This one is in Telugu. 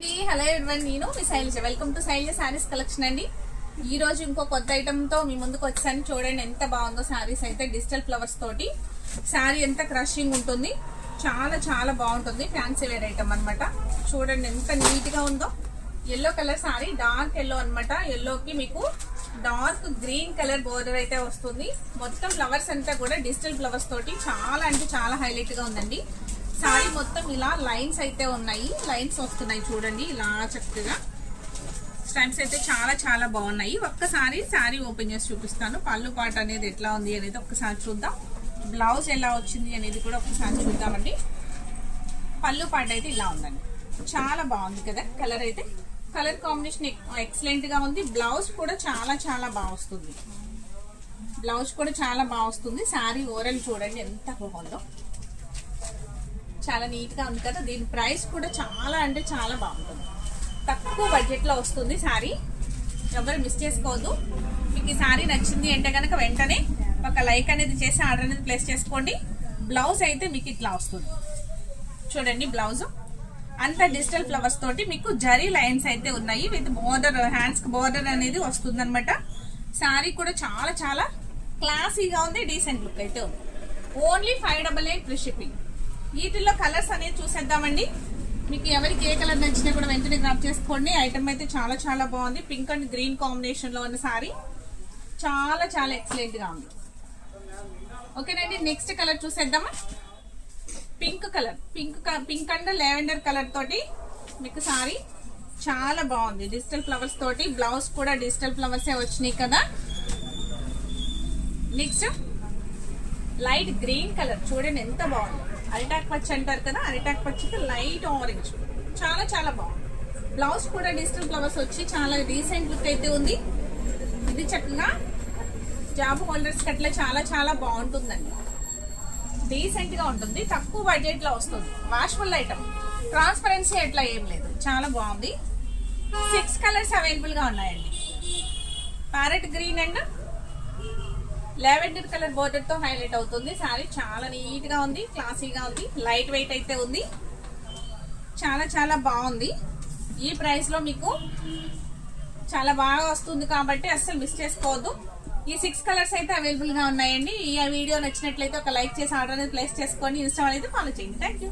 హలో ఎవరివన్, నేను మీ Shailaja. Welcome to Shailaja sarees collection అండి. ఈ రోజు ఇంకో కొత్త ఐటమ్ తో మీ ముందుకు వచ్చాను. చూడండి ఎంత బాగుందో శారీస్ అయితే. డిజిటల్ ఫ్లవర్స్ తోటి శారీ ఎంత క్రషింగ్ ఉంటుంది, చాలా చాలా బాగుంటుంది. ఫ్యాన్సీ వేర్ ఐటమ్ అనమాట. చూడండి ఎంత నీట్ గా ఉందో. Yellow colour sari, dark yellow అనమాట. ఎల్లోకి మీకు డార్క్ గ్రీన్ కలర్ బోర్డర్ అయితే వస్తుంది. మొత్తం ఫ్లవర్స్ అంతా కూడా డిజిటల్ ఫ్లవర్స్ తోటి చాలా అంటే చాలా హైలైట్ గా ఉందండి. శారీ మొత్తం ఇలా లైన్స్ అయితే ఉన్నాయి, లైన్స్ వస్తున్నాయి చూడండి. ఇలా చక్కగా స్టైమ్స్ అయితే చాలా చాలా బాగున్నాయి. ఒక్కసారి శారీ ఓపెన్ చేసి చూపిస్తాను. పళ్ళు పాట అనేది ఎట్లా ఉంది అనేది ఒక్కసారి చూద్దాం. బ్లౌజ్ ఎలా వచ్చింది అనేది కూడా ఒకసారి చూద్దామండి. పళ్ళు పాట అయితే ఇలా ఉందండి, చాలా బాగుంది కదా. కలర్ అయితే కలర్ కాంబినేషన్ ఎక్సలెంట్ గా ఉంది. బ్లౌజ్ కూడా చాలా చాలా బాగా వస్తుంది. బ్లౌజ్ కూడా చాలా బాగా వస్తుంది. శారీ ఓవరాల్ చూడండి ఎంత బాగుందో, చాలా నీట్ గా ఉంది కదా. దీని ప్రైస్ కూడా చాలా అంటే చాలా బాగుంటుంది. తక్కువ బడ్జెట్ లో వస్తుంది శారీ. ఎవరు మిస్ చేసుకోవద్దు. మీకు ఈ శారీ నచ్చింది అంటే కనుక వెంటనే ఒక లైక్ అనేది చేసి ఆర్డర్ అనేది ప్లేస్ చేసుకోండి. బ్లౌజ్ అయితే మీకు ఇట్లా వస్తుంది చూడండి. బ్లౌజ్ అంత డిజిటల్ ఫ్లవర్స్ తోటి మీకు జరీ లైన్స్ అయితే ఉన్నాయి. విత్ బోర్డర్, హ్యాండ్స్ బోర్డర్ అనేది వస్తుంది అనమాట. శారీ కూడా చాలా చాలా క్లాసీగా ఉంది. డీసెంట్ లుక్ అయితే ఉంది. Only 588 free shipping. వీటిల్లో కలర్స్ అనేది చూసేద్దామండి. మీకు ఎవరికి ఏ కలర్ నచ్చినా కూడా వెంటనే గ్రాప్ చేసుకోండి. ఐటమ్ అయితే చాలా చాలా బాగుంది. పింక్ అండ్ గ్రీన్ కాంబినేషన్ లో ఉన్న సారీ చాలా చాలా ఎక్సలెంట్ గా ఉంది. ఓకేనండి, నెక్స్ట్ కలర్ చూసేద్దామా. Pink colour, pink and lavender colour తోటి మీకు సారీ చాలా బాగుంది. డిజిటల్ ఫ్లవర్స్ తోటి బ్లౌజ్ కూడా డిజిటల్ ఫ్లవర్స్ వచ్చినాయి కదా. నెక్స్ట్ లైట్ గ్రీన్ కలర్ చూడండి ఎంత బాగుంది. అరిటాక్ పచ్చి అంటారు కదా, అరిటాక్ పచ్చికి లైట్ ఆరెంజ్, చాలా చాలా బాగుంది. బ్లౌజ్ కూడా డిజిటల్ ఫ్లవర్స్ వచ్చి చాలా రీసెంట్ లుక్ అయితే ఉంది. ఇది చక్కగా జాబ్ హోల్డర్స్ అట్లా చాలా చాలా బాగుంటుందండి. డీసెంట్ గా ఉంటుంది. తక్కువ బడ్జెట్ లో వస్తుంది. వాషబుల్ ఐటమ్, ట్రాన్స్పరెన్సీ అట్లా ఏం లేదు. చాలా బాగుంది. 6 కలర్స్ అవైలబుల్ గా ఉన్నాయండి. Parrot green and lavender colour border తో హైలైట్ అవుతుంది. శారీ చాలా నీట్ గా ఉంది, క్లాసీగా ఉంది, లైట్ వెయిట్ అయితే ఉంది. చాలా చాలా బాగుంది. ఈ ప్రైస్ లో మీకు చాలా బాగా వస్తుంది కాబట్టి అస్సలు మిస్ చేసుకోవద్దు. ఈ 6 కలర్స్ అయితే అవైలబుల్ గా ఉన్నాయండి. ఈ వీడియో నచ్చినట్లయితే ఒక లైక్ చేసి ఆర్డర్ అనేది ప్లేస్ చేసుకోండి. ఇన్స్టా అయితే ఫాలో చేయండి. Thank you.